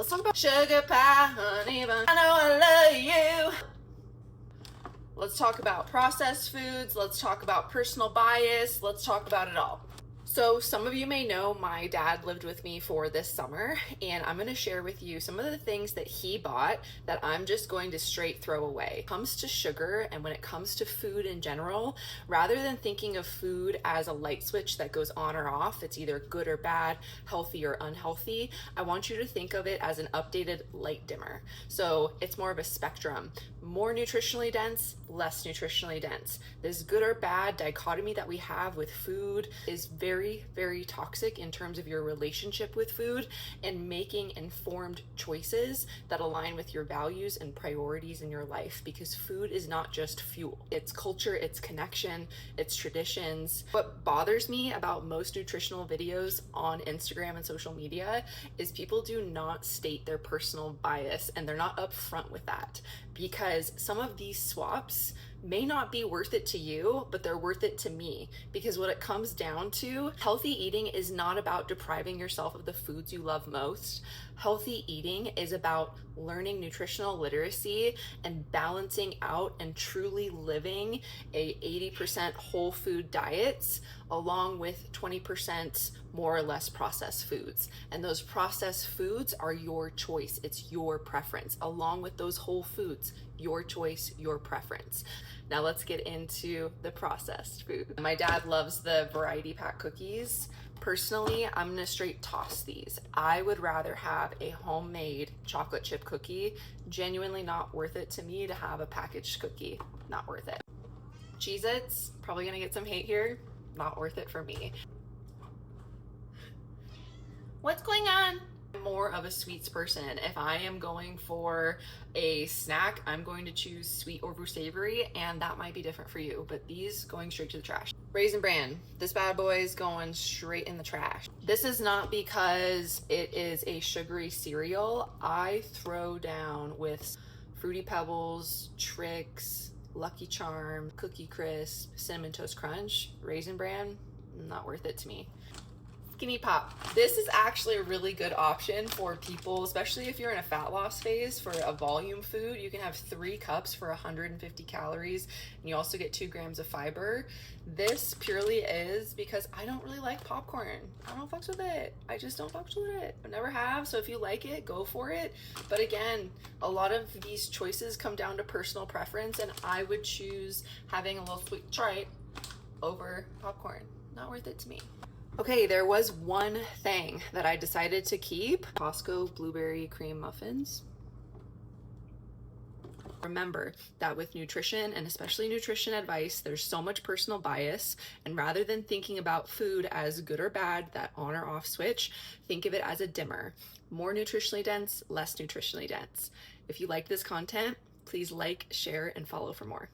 Let's talk about sugar pie, honey bun. I know I love you. Let's talk about processed foods. Let's talk about personal bias. Let's talk about it all. So some of you may know my dad lived with me for this summer, and I'm going to share with you some of the things that he bought that I'm just going to straight throw away. When it comes to sugar and when it comes to food in general, rather than thinking of food as a light switch that goes on or off, it's either good or bad, healthy or unhealthy, I want you to think of it as an updated light dimmer. So it's more of a spectrum, more nutritionally dense, less nutritionally dense. This good or bad dichotomy that we have with food is very, very toxic in terms of your relationship with food and making informed choices that align with your values and priorities in your life, because food is not just fuel. It's culture, it's connection, it's traditions. What bothers me about most nutritional videos on Instagram and social media is people do not state their personal bias, and they're not upfront with that, because some of these swaps may not be worth it to you, but they're worth it to me. Because what it comes down to, healthy eating is not about depriving yourself of the foods you love most. Healthy eating is about learning nutritional literacy and balancing out and truly living a 80% whole food diets along with 20% more or less processed foods. And those processed foods are your choice. It's your preference. Along with those whole foods, your choice, your preference. Now let's get into the processed food. My dad loves the variety pack cookies. Personally, I'm gonna straight toss these. I would rather have a homemade chocolate chip cookie. Genuinely not worth it to me to have a packaged cookie. Not worth it. Cheez-Its, probably gonna get some hate here. Not worth it for me. What's going on? I'm more of a sweets person. If I am going for a snack, I'm going to choose sweet over savory, and that might be different for you, but these going straight to the trash. Raisin Bran, this bad boy is going straight in the trash. This is not because it is a sugary cereal. I throw down with Fruity Pebbles, Trix, Lucky Charm, Cookie Crisp, Cinnamon Toast Crunch. Raisin Bran, not worth it to me. Skinny Pop. This is actually a really good option for people, especially if you're in a fat loss phase. For a volume food, you can have 3 cups for 150 calories, and you also get 2 grams of fiber. This purely is because I don't really like popcorn. I don't fucks with it. I just don't fucks with it. I never have, so if you like it, go for it. But again, a lot of these choices come down to personal preference, and I would choose having a little sweet treat over popcorn. Not worth it to me. Okay, there was one thing that I decided to keep. Costco blueberry cream muffins. Remember that with nutrition, and especially nutrition advice, there's so much personal bias, and rather than thinking about food as good or bad, that on or off switch, think of it as a dimmer. More nutritionally dense, less nutritionally dense. If you like this content, please like, share, and follow for more.